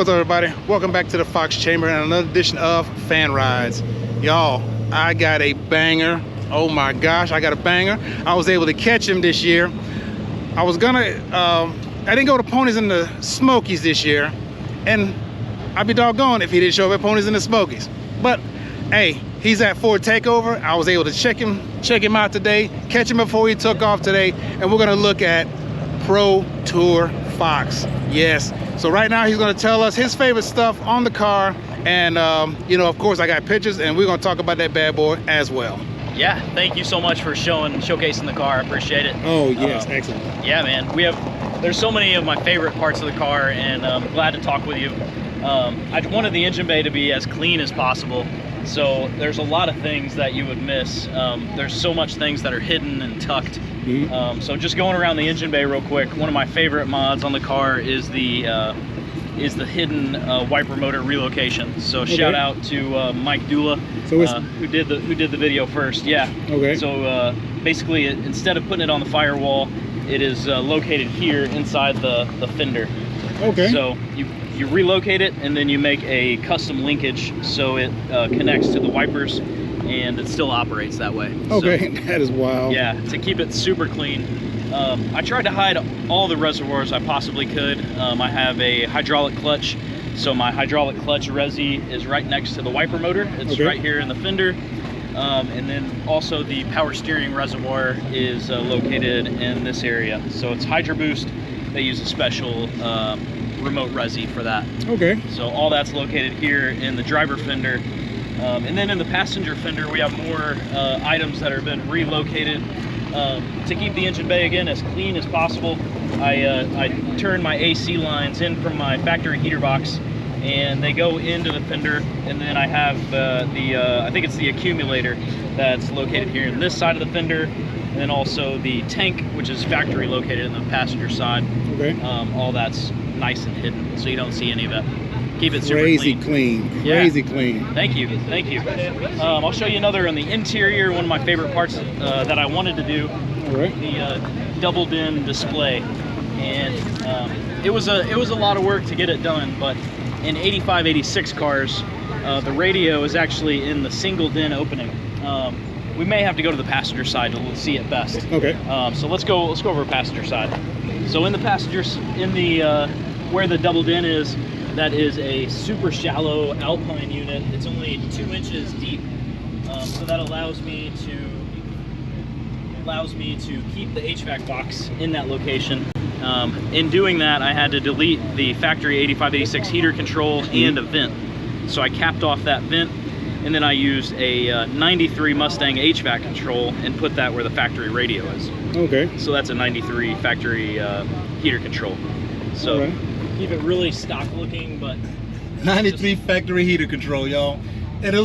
What's up, everybody? Welcome back to the Fox Chamber and another edition of Fan Rides. Y'all, I got a banger. Oh my gosh, I got a banger. I was able to catch him this year. I didn't go to Ponies in the Smokies this year, and I'd be doggone if he didn't show up at Ponies in the Smokies. But hey, he's at Ford Takeover. I was able to check him out today, catch him before he took off today, and we're gonna look at Pro Tour Fox. Yes. So right now he's going to tell us his favorite stuff on the car, and you know, of course, I got pictures, and we're going to talk about that bad boy as well. Yeah, thank you so much for showcasing the car. I appreciate it. Oh yes, excellent. Yeah, man, there's so many of my favorite parts of the car, and I'm glad to talk with you. I wanted the engine bay to be as clean as possible, so there's a lot of things that you would miss. There's so much things that are hidden and tucked. So just going around the engine bay real quick, one of my favorite mods on the car is the hidden wiper motor relocation. So shout out to Mike Dula, who did the video first. Yeah. Okay. So basically, instead of putting it on the firewall, it is located here inside the fender. Okay. So you relocate it, and then you make a custom linkage so it connects to the wipers, and it still operates that way. Okay, so, that is wild. Yeah, to keep it super clean. I tried to hide all the reservoirs I possibly could. I have a hydraulic clutch, so my hydraulic clutch resi is right next to the wiper motor. It's right here in the fender. And then also the power steering reservoir is located in this area. So it's Hydro Boost. They use a special remote resi for that. Okay. So all that's located here in the driver fender. And then in the passenger fender, we have more items that have been relocated to keep the engine bay again as clean as possible. I turn my AC lines in from my factory heater box, and they go into the fender. And then I have I think it's the accumulator that's located here in this side of the fender, and then also the tank, which is factory located in the passenger side. Okay. All that's nice and hidden, so you don't see any of it. Keep it super clean. Crazy clean. Thank you. I'll show you another on the interior. One of my favorite parts that I wanted to do. All right. The double din display, and it was a lot of work to get it done. But in 85, 86 cars, the radio is actually in the single din opening. We may have to go to the passenger side to see it best. Okay. So let's go over passenger side. So in the passengers, where the double din is. That is a super shallow Alpine unit. It's only 2 inches deep, so that allows me to keep the HVAC box in that location. In doing that, I had to delete the factory 85-86 heater control and a vent. So I capped off that vent, and then I used a 93 Mustang HVAC control and put that where the factory radio is. Okay. So that's a 93 factory heater control. So. Keep it really stock looking, but 93 factory heater control, y'all. And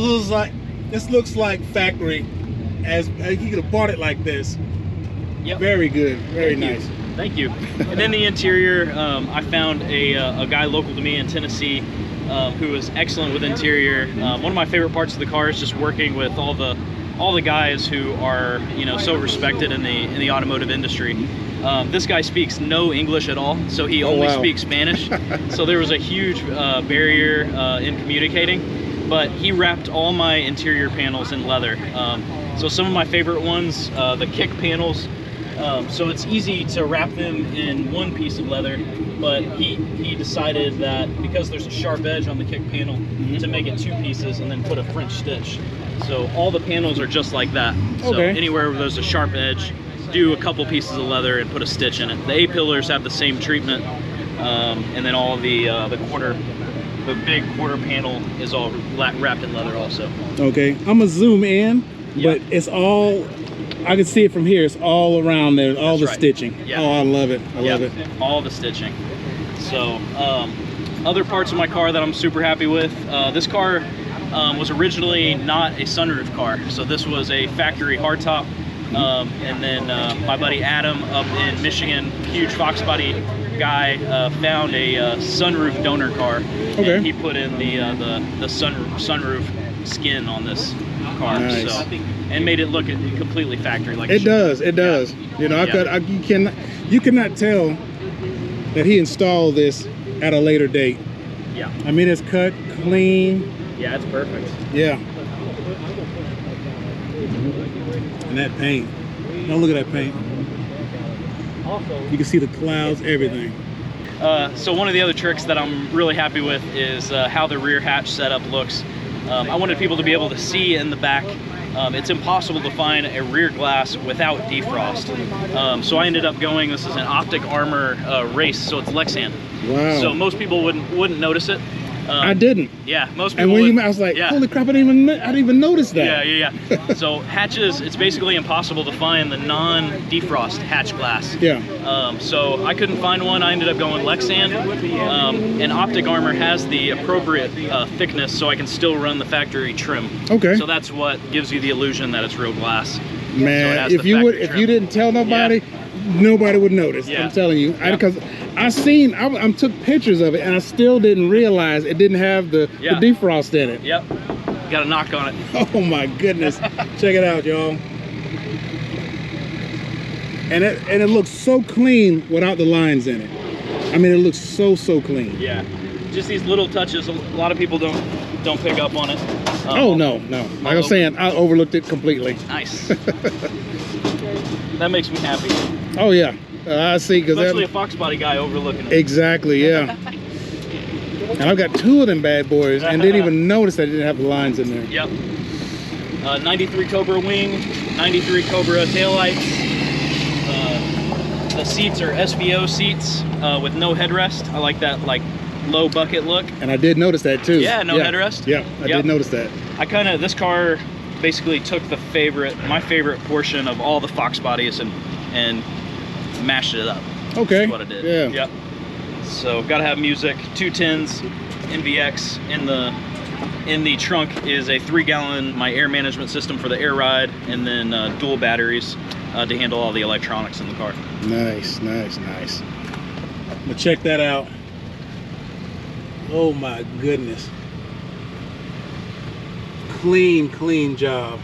this looks like factory, as you could have bought it like this. Yep. Very good, very nice. Thank you. And then the interior, I found a guy local to me in Tennessee who is excellent with interior. One of my favorite parts of the car is just working with all the guys who are so respected in the automotive industry. This guy speaks no English at all, so he only speaks Spanish. So there was a huge barrier in communicating, but he wrapped all my interior panels in leather. So some of my favorite ones, the kick panels, so it's easy to wrap them in one piece of leather, but he decided that because there's a sharp edge on the kick panel, to make it 2 pieces and then put a French stitch. So all the panels are just like that. So anywhere where there's a sharp edge, do a couple pieces of leather and put a stitch in it. The A-pillars have the same treatment, and then all of the big quarter panel is all wrapped in leather also. Okay, I'm gonna zoom in, but it's all, I can see it from here, it's all around there, all the stitching. Yeah. Oh, I love it, I love it. All the stitching. So, other parts of my car that I'm super happy with, this car was originally not a sunroof car, so this was a factory hardtop. And then my buddy Adam up in Michigan, huge Fox body guy, found a sunroof donor car, and he put in the sunroof skin on this car, so, and made it look completely factory like it does. It does. You know, you cannot tell that he installed this at a later date. Yeah. I mean, it's cut clean. Yeah, it's perfect. Yeah. And that paint. Now look at that paint. You can see the clouds, everything. So one of the other tricks that I'm really happy with is how the rear hatch setup looks. I wanted people to be able to see in the back. It's impossible to find a rear glass without defrost. So I ended up going, this is an Optic Armor race, so it's Lexan. Wow. So most people wouldn't notice it. I didn't. Yeah, most people. And when would, I was like, yeah. holy crap! I didn't even notice that. Yeah. So hatches, it's basically impossible to find the non-defrost hatch glass. Yeah. So I couldn't find one. I ended up going Lexan. And Optic Armor has the appropriate thickness, so I can still run the factory trim. Okay. So that's what gives you the illusion that it's real glass. Man, So if you didn't tell nobody, nobody would notice. Yeah. I'm telling you, because I took pictures of it, and I still didn't realize it didn't have the defrost in it. Yep. Got a knock on it. Oh my goodness! Check it out, y'all. And it looks so clean without the lines in it. I mean, it looks so clean. Yeah. Just these little touches. A lot of people don't pick up on it. Oh no. Like I'm saying, I overlooked it completely. Nice. That makes me happy. Oh yeah, I see. Especially a Fox body guy overlooking it. Exactly, yeah. And I've got two of them bad boys and didn't even notice I didn't have the lines in there. Yep. 93 Cobra wing, 93 Cobra taillights. The seats are SVO seats with no headrest. I like that low bucket look. And I did notice that too. Yeah, no headrest. Yeah, I did notice that. This car basically took my favorite portion of all the Fox bodies and mashed it up. Okay. That's what it did. Yeah. Yep. So gotta have music. 210s, NVX in the trunk is a 3-gallon my air management system for the air ride, and then dual batteries to handle all the electronics in the car. Nice. But check that out. Oh my goodness. Clean job.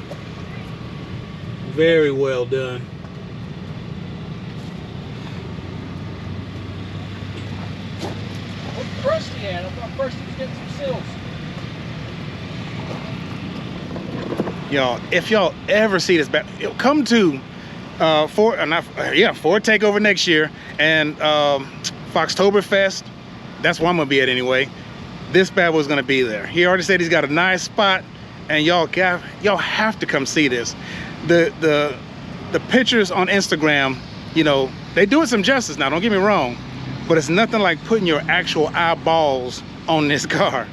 Very well done. What's Krusty at? I thought Krusty was getting some seals. Y'all, if y'all ever see this back, come to Ford Takeover next year, and Foxtoberfest. That's where I'm gonna be at anyway. This bad boy's gonna be there. He already said he's got a nice spot, and y'all have to come see this. The pictures on Instagram, they do it some justice now. Don't get me wrong, but it's nothing like putting your actual eyeballs on this car.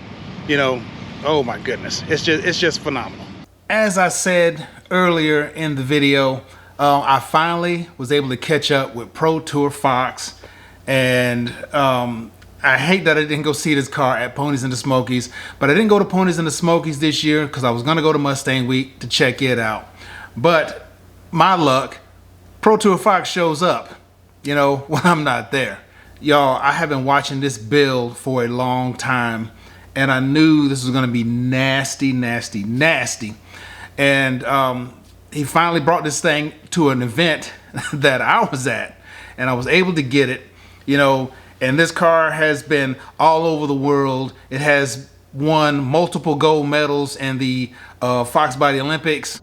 Oh my goodness, it's just phenomenal. As I said earlier in the video, I finally was able to catch up with Pro Tour Fox, and I hate that I didn't go see this car at Ponies in the Smokies, but I didn't go to Ponies in the Smokies this year because I was gonna go to Mustang Week to check it out. But my luck, Pro Tour Fox shows up, when I'm not there. Y'all, I have been watching this build for a long time, and I knew this was gonna be nasty. And he finally brought this thing to an event that I was at, and I was able to get it, and this car has been all over the world. It has won multiple gold medals in the Fox Body Olympics.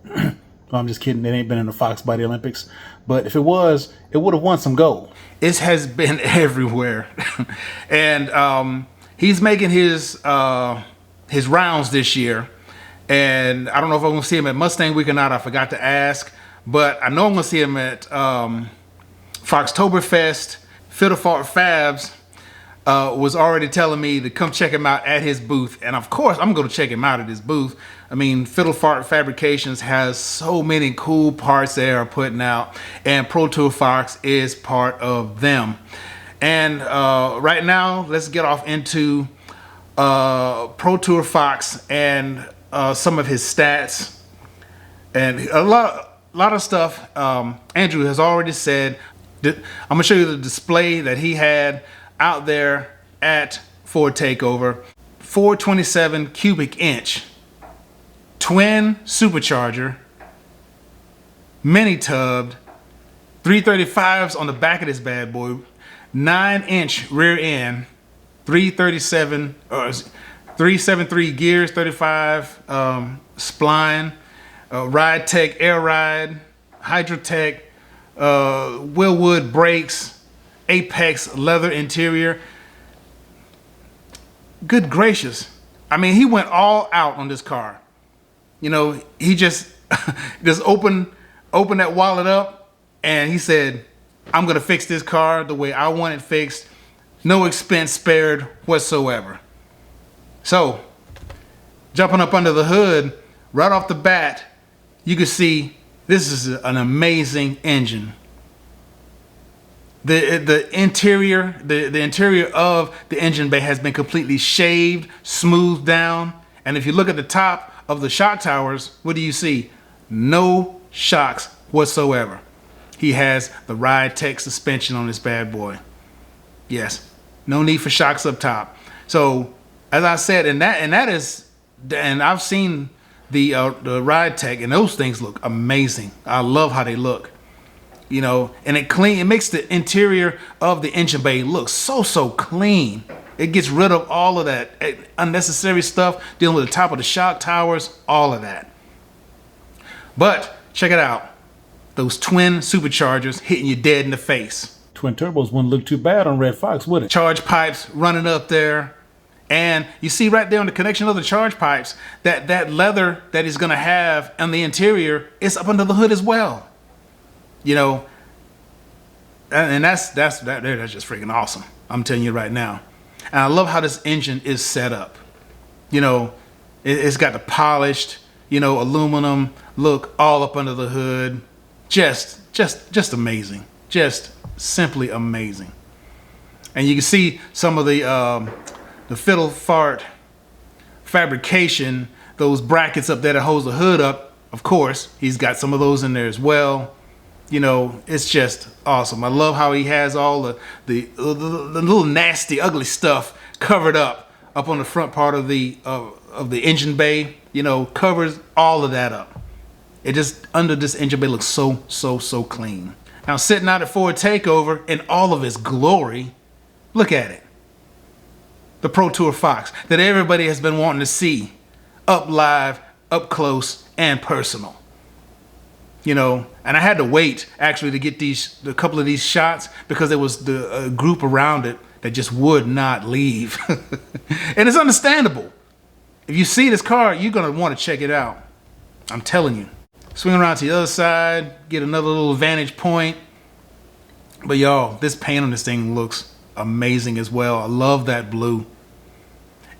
I'm just kidding, it ain't been in the Fox Body Olympics, but if it was, it would have won some gold. It has been everywhere. And he's making his rounds this year. And I don't know if I'm gonna see him at Mustang Week or not. I forgot to ask, but I know I'm gonna see him at Foxtoberfest. Fiddlefart Fabs was already telling me to come check him out at his booth, and of course I'm gonna check him out at his booth. I mean, Fiddlefart Fabrications has so many cool parts they are putting out, and Pro Tour Fox is part of them. And right now, let's get off into Pro Tour Fox and some of his stats and a lot of stuff. Andrew has already said. I'm gonna show you the display that he had out there at Ford Takeover. 427 cubic inch twin supercharger, mini tubbed, 335s on the back of this bad boy, 9-inch rear end, 337 or 373 gears, 35 spline, Ride Tech Air Ride, Hydrotech, Willwood brakes, Apex leather interior. Good gracious. I mean, he went all out on this car. You know, he just opened that wallet up and he said, I'm gonna fix this car the way I want it fixed. No expense spared whatsoever. So, jumping up under the hood, right off the bat, you can see this is an amazing engine. The interior of the engine bay has been completely shaved, smoothed down, and if you look at the top of the shock towers, what do you see? No shocks whatsoever. He has the Ride Tech suspension on this bad boy. Yes, no need for shocks up top. So, as I said, and I've seen the Ride Tech, and those things look amazing. I love how they look. You know, and it makes the interior of the engine bay look so clean. It gets rid of all of that unnecessary stuff, dealing with the top of the shock towers, all of that. But check it out. Those twin superchargers hitting you dead in the face. Twin turbos wouldn't look too bad on Red Fox, would it? Charge pipes running up there. And you see right there on the connection of the charge pipes, that leather that he's gonna have on the interior is up under the hood as well. You know, and that's just freaking awesome. I'm telling you right now. And I love how this engine is set up. You know, it's got the polished, you know, aluminum look all up under the hood. Just amazing. Just simply amazing. And you can see some of the fiddle fart fabrication, those brackets up there that holds the hood up. Of course, he's got some of those in there as well. You know, it's just awesome. I love how he has all the little nasty, ugly stuff covered up on the front part of the engine bay. You know, covers all of that up. It just, under this engine bay, looks so clean. Now, sitting out at Ford Takeover in all of its glory, look at it. The Pro Tour Fox that everybody has been wanting to see up live, up close, and personal. You know, and I had to wait actually to get a couple of these shots because there was the group around it that just would not leave. And it's understandable. If you see this car, you're gonna want to check it out. I'm telling you. Swing around to the other side, get another little vantage point. But y'all, this paint on this thing looks amazing as well. I love that blue.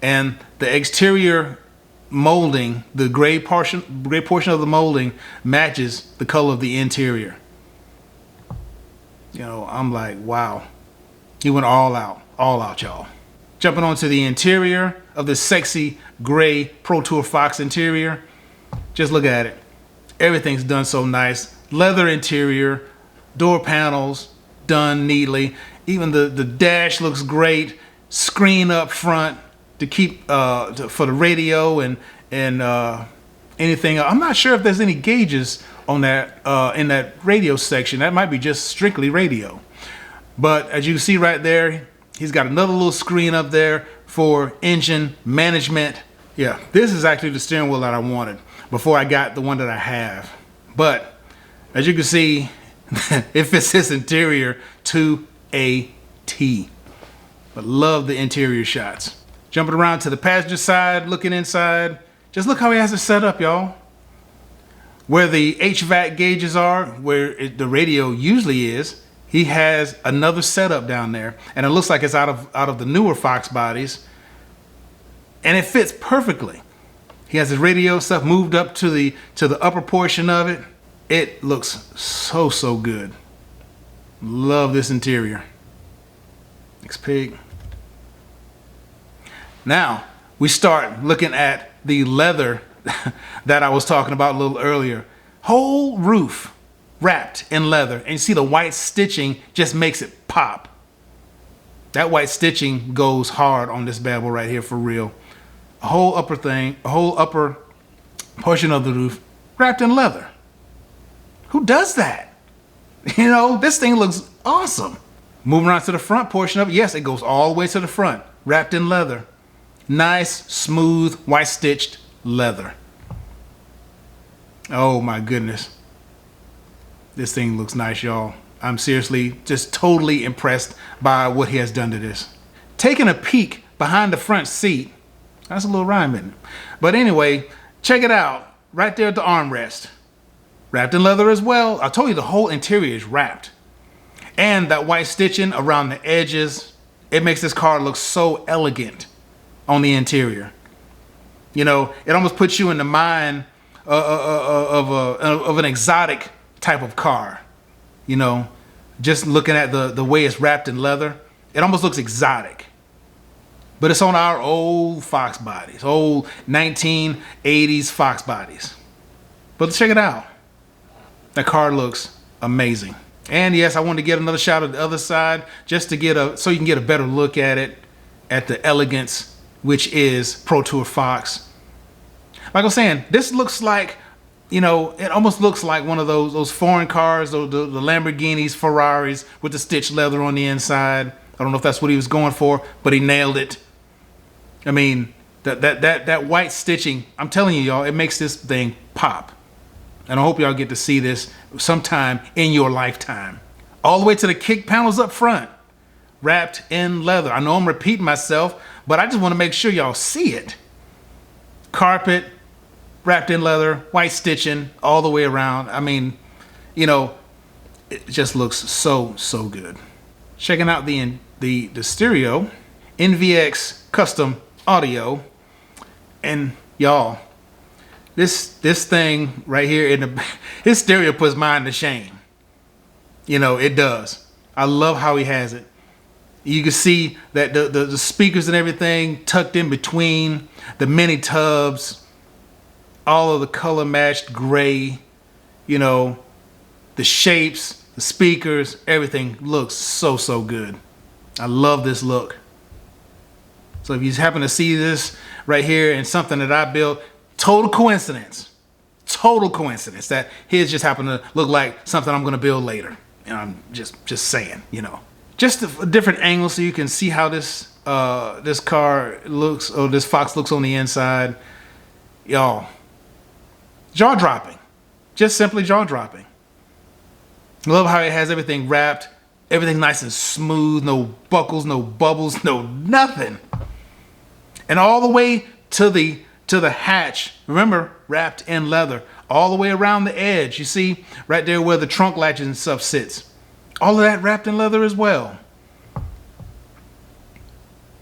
And the exterior molding, the gray portion of the molding matches the color of the interior. You know, I'm like, wow. He went all out, y'all. Jumping onto the interior of this sexy gray Pro Tour Fox interior. Just look at it. Everything's done so nice. Leather interior, door panels done neatly. Even the dash looks great. Screen up front to keep for the radio and anything. I'm not sure if there's any gauges on that in that radio section. That might be just strictly radio. But as you can see right there, he's got another little screen up there for engine management. Yeah, this is actually the steering wheel that I wanted before I got the one that I have. But as you can see, it fits this interior to a T. But love the interior shots. Jumping around to the passenger side, looking inside. Just look how he has it set up, y'all. Where the HVAC gauges are, where the radio usually is, he has another setup down there. And it looks like it's out of the newer Fox bodies. And it fits perfectly. He has his radio stuff moved up to the upper portion of it. It looks so good. Love this interior. Next pig. Now, we start looking at the leather that I was talking about a little earlier. Whole roof wrapped in leather. And you see the white stitching just makes it pop. That white stitching goes hard on this bad boy right here for real. A whole upper portion of the roof wrapped in leather. Who does that? You know, this thing looks awesome. Moving around to the front portion of it, yes, it goes all the way to the front. wrapped in leather. Nice, smooth, white stitched leather. Oh my goodness. This thing looks nice, y'all. I'm seriously just totally impressed by what he has done to this. Taking a peek behind the front seat. That's a little rhyme, isn't it? But anyway, check it out. Right there at the armrest. Wrapped in leather as well. I told you the whole interior is wrapped. And that white stitching around the edges, it makes this car look so elegant on the interior. You know, it almost puts you in the mind of an exotic type of car. You know, just looking at the way it's wrapped in leather, it almost looks exotic. But it's on our old Fox bodies, old 1980s Fox bodies. But let's check it out. That car looks amazing. And yes, I wanted to get another shot of the other side just to get so you can get a better look at it, at the elegance, which is Pro Tour Fox. Like I was saying, this looks like, you know, it almost looks like one of those foreign cars, the Lamborghinis, Ferraris with the stitched leather on the inside. I don't know if that's what he was going for, but he nailed it. I mean, that white stitching, I'm telling you, y'all, it makes this thing pop. And I hope y'all get to see this sometime in your lifetime. All the way to the kick panels up front, wrapped in leather. I know I'm repeating myself, but I just want to make sure y'all see it. Carpet, wrapped in leather, white stitching all the way around. I mean, you know, it just looks so good. Checking out the stereo, NVX custom audio, and y'all, this thing right here his stereo puts mine to shame. You know, it does. I love how he has it. You can see that the speakers and everything tucked in between the mini tubs, all of the color matched gray, you know, the shapes, the speakers, everything looks so good. I love this look. So if you happen to see this right here and something that I built, total coincidence that his just happened to look like something I'm going to build later. And I'm just saying, you know, just a different angle so you can see how this car looks, or this Fox looks on the inside. Y'all, jaw dropping, just simply jaw dropping. I love how it has everything wrapped, everything nice and smooth, no buckles, no bubbles, no nothing. And all the way to the hatch, remember, wrapped in leather, all the way around the edge. You see right there where the trunk latches and stuff sits. All of that wrapped in leather as well.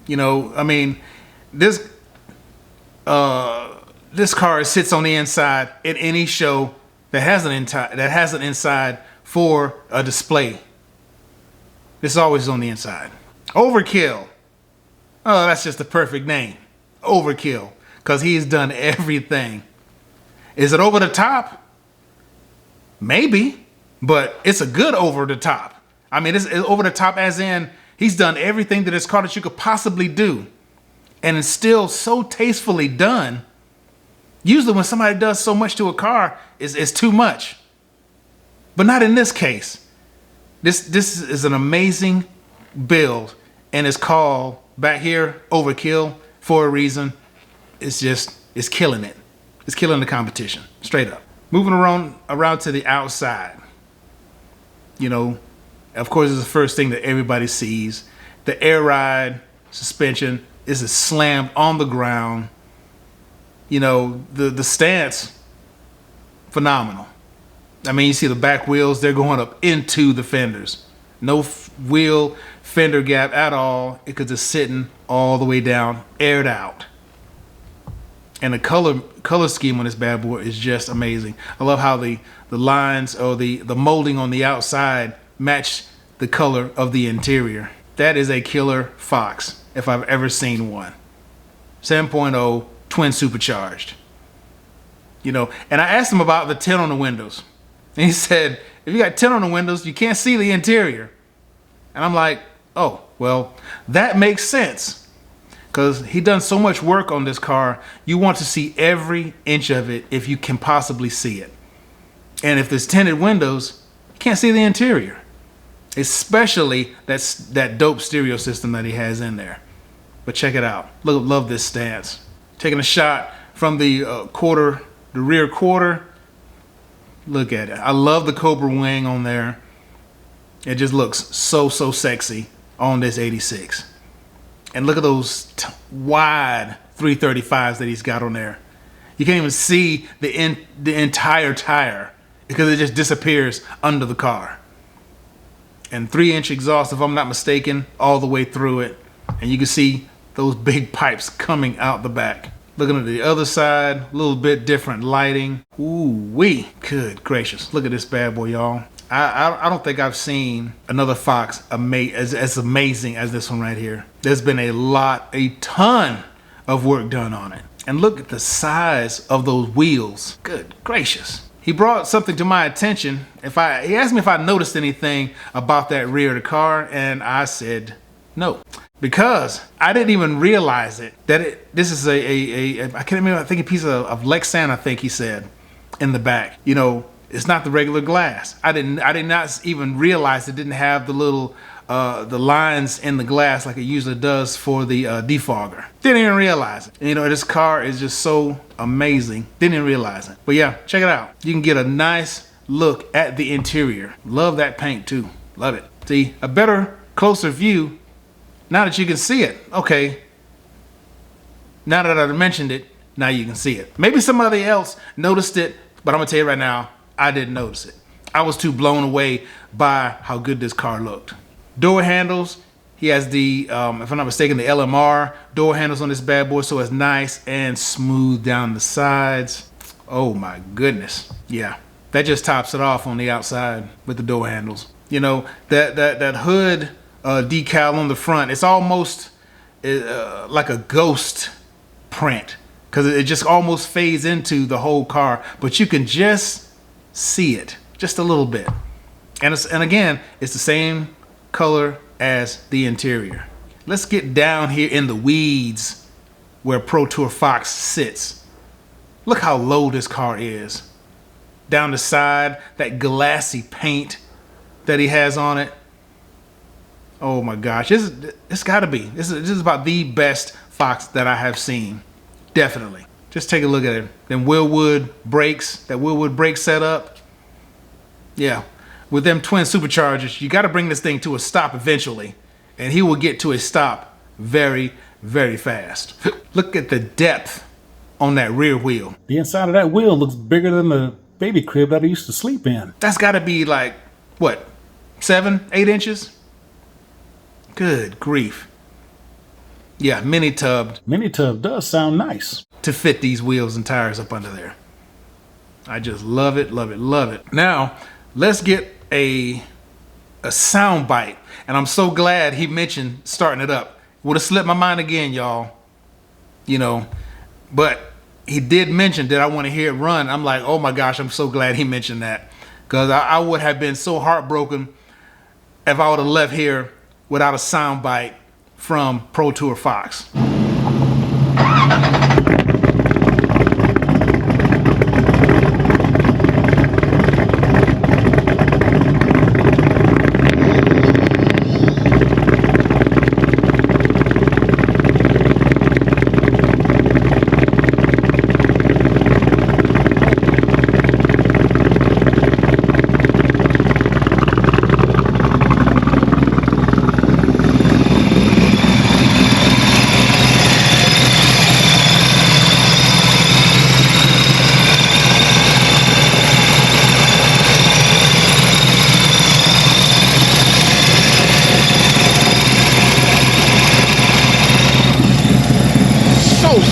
You know, I mean, this car sits on the inside at any show that has an inside for a display. This is always on the inside. Overkill. Oh, that's just the perfect name. Overkill. Because he's done everything. Is it over the top? Maybe. But it's a good over the top. I mean, it's over the top as in he's done everything to this car that you could possibly do. And it's still so tastefully done. Usually when somebody does so much to a car, it's too much. But not in this case. This is an amazing build. And it's called, back here, Overkill, for a reason. It's killing it. It's killing the competition, straight up. Moving around to the outside. You know, of course, it's the first thing that everybody sees. The air ride suspension is slammed on the ground. You know, the stance, phenomenal. I mean, you see the back wheels, they're going up into the fenders. No wheel fender gap at all. It could just sitting all the way down, aired out. And the color scheme on this bad boy is just amazing. I love how the lines or the molding on the outside match the color of the interior. That is a killer Fox if I've ever seen one. 7.0 twin supercharged. You know, and I asked him about the tint on the windows. And he said, if you got tint on the windows, you can't see the interior. And I'm like, oh, well, that makes sense. Because he done so much work on this car, you want to see every inch of it if you can possibly see it. And if there's tinted windows, you can't see the interior. Especially that dope stereo system that he has in there. But check it out. Look, love this stance. Taking a shot from the quarter, the rear quarter. Look at it. I love the Cobra wing on there. It just looks so sexy on this 86. And look at those wide 335s that he's got on there. You can't even see the entire tire because it just disappears under the car. And 3-inch exhaust, if I'm not mistaken, all the way through it. And you can see those big pipes coming out the back. Looking at the other side, a little bit different lighting. Ooh-wee, good gracious. Look at this bad boy, y'all. I don't think I've seen another Fox as amazing as this one right here. There's been a ton of work done on it. And look at the size of those wheels. Good gracious. He brought something to my attention. He asked me if I noticed anything about that rear of the car, and I said no. Because I didn't even realize it. This is I can't remember, I think a piece of Lexan, I think he said, in the back. You know, it's not the regular glass. I did not even realize it didn't have the little the lines in the glass like it usually does for the defogger. Didn't even realize it. You know, this car is just so amazing. Didn't even realize it. But yeah, check it out. You can get a nice look at the interior. Love that paint too. Love it. See, a better, closer view now that you can see it. Okay. Now that I've mentioned it, now you can see it. Maybe somebody else noticed it, but I'm gonna tell you right now, I didn't notice it. I was too blown away by how good this car looked. Door handles, he has the, if I'm not mistaken, the LMR door handles on this bad boy, so it's nice and smooth down the sides. Oh my goodness. Yeah, that just tops it off on the outside with the door handles. You know, that hood decal on the front, it's almost like a ghost print because it just almost fades into the whole car, but you can just see it just a little bit. And again, it's the same color as the interior. Let's get down here in the weeds where Pro Tour Fox sits. Look how low this car is. Down the side, that glassy paint that he has on it. Oh my gosh, it's gotta be. This is about the best Fox that I have seen. Definitely. Just take a look at it. Them Willwood brakes, that Willwood brake setup. Yeah, with them twin superchargers, you got to bring this thing to a stop eventually, and he will get to a stop very, very fast. Look at the depth on that rear wheel. The inside of that wheel looks bigger than the baby crib that I used to sleep in. That's got to be like, what, 7, 8 inches? Good grief. Yeah, mini tubbed. Mini tub does sound nice. To fit these wheels and tires up under there. I just love it, love it, love it. Now, let's get a sound bite. And I'm so glad he mentioned starting it up. Would have slipped my mind again, y'all. You know, but he did mention that I want to hear it run. I'm like, oh my gosh, I'm so glad he mentioned that. Because I would have been so heartbroken if I would have left here without a sound bite from Pro Tour Fox.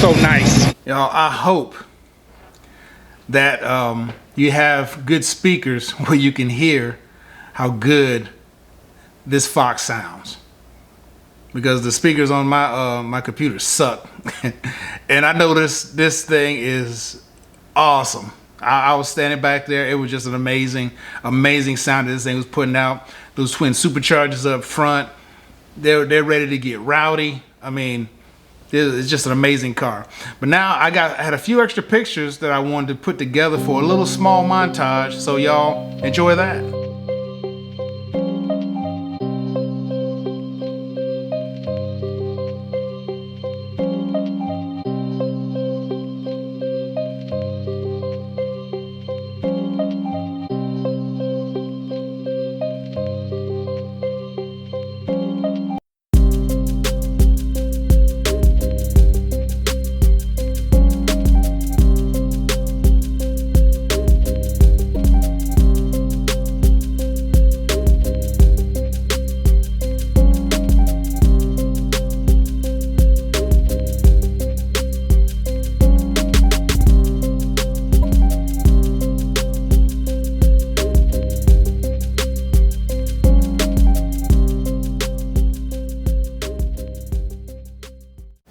So nice. Y'all, I hope that you have good speakers where you can hear how good this Fox sounds, because the speakers on my my computer suck. And I noticed this thing is awesome. I was standing back there. It was just an amazing sound that this thing was putting out. Those twin superchargers up front, they're ready to get rowdy. I mean, it's just an amazing car. But now I had a few extra pictures that I wanted to put together for a little small montage, so y'all enjoy that.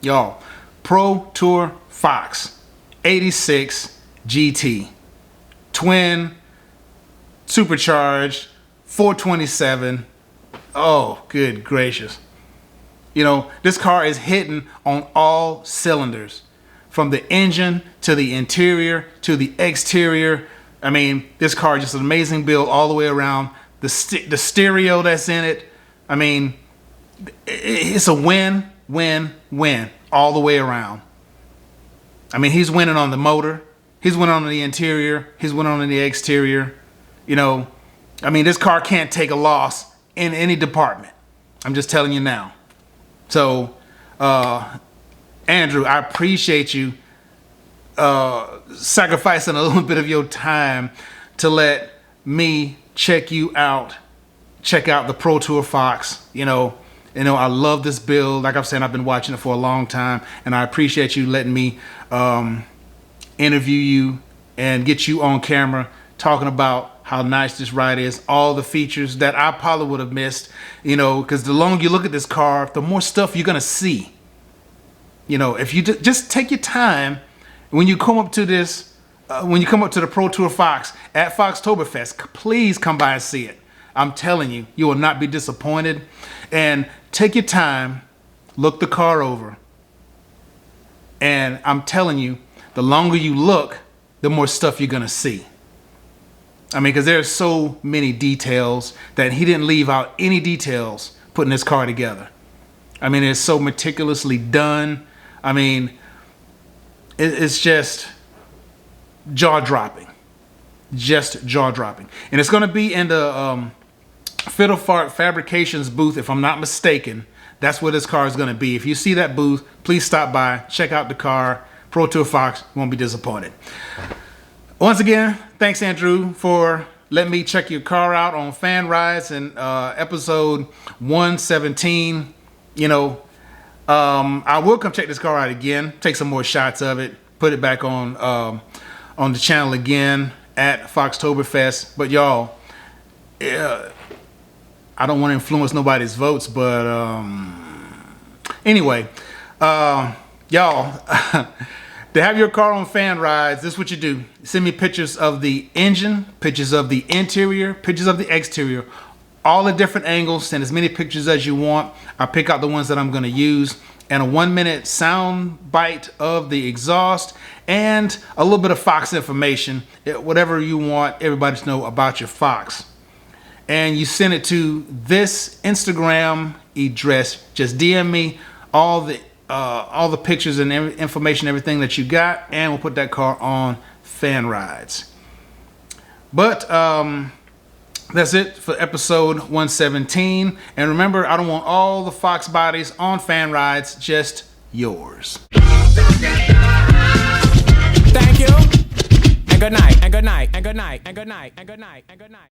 Y'all, Pro Tour Fox 86 GT. Twin, supercharged, 427. Oh, good gracious. You know, this car is hitting on all cylinders. From the engine to the interior to the exterior. I mean, this car is just an amazing build all the way around. The stereo that's in it. I mean, it's a win, win, win all the way around. I mean, he's winning on the motor. He's winning on the interior. He's winning on the exterior. You know, I mean, this car can't take a loss in any department. I'm just telling you now. So, Andrew, I appreciate you sacrificing a little bit of your time to let me check you out. Check out the Pro Tour Fox. You know, I love this build. Like I've said, I've been watching it for a long time, and I appreciate you letting me interview you and get you on camera talking about how nice this ride is, all the features that I probably would have missed, you know, because the longer you look at this car, the more stuff you're gonna see. You know, if you just take your time when you come up to this, when you come up to the Pro Tour Fox at Foxtoberfest, please come by and see it. I'm telling you, you will not be disappointed. And take your time, look the car over. And I'm telling you, the longer you look, the more stuff you're gonna see. I mean, because there's so many details that he didn't leave out any details putting this car together. I mean, it's so meticulously done. I mean, it's just jaw-dropping. Just jaw-dropping. And it's going to be in the Fiddle Fart Fabrications booth, if I'm not mistaken. That's where this car is going to be. If you see that booth, please stop by, check out the car. Pro Tour Fox, you won't be disappointed. Once again, thanks, Andrew, for letting me check your car out on Fan Rides in episode 117. You know, I will come check this car out again, take some more shots of it, put it back on the channel again at Foxtoberfest. But y'all, I don't want to influence nobody's votes, but anyway, y'all, to have your car on Fan Rides, this is what you do. Send me pictures of the engine, pictures of the interior, pictures of the exterior, all the different angles. Send as many pictures as you want. I'll pick out the ones that I'm going to use, and a 1-minute sound bite of the exhaust, and a little bit of Fox information, whatever you want everybody to know about your Fox. And you send it to this Instagram address. Just DM me all the pictures and information, everything that you got, and we'll put that car on Fan Rides. But that's it for episode 117. And remember, I don't want all the Fox bodies on Fan Rides, just yours. Thank you. And good night. And good night. And good night. And good night. And good night. And good night.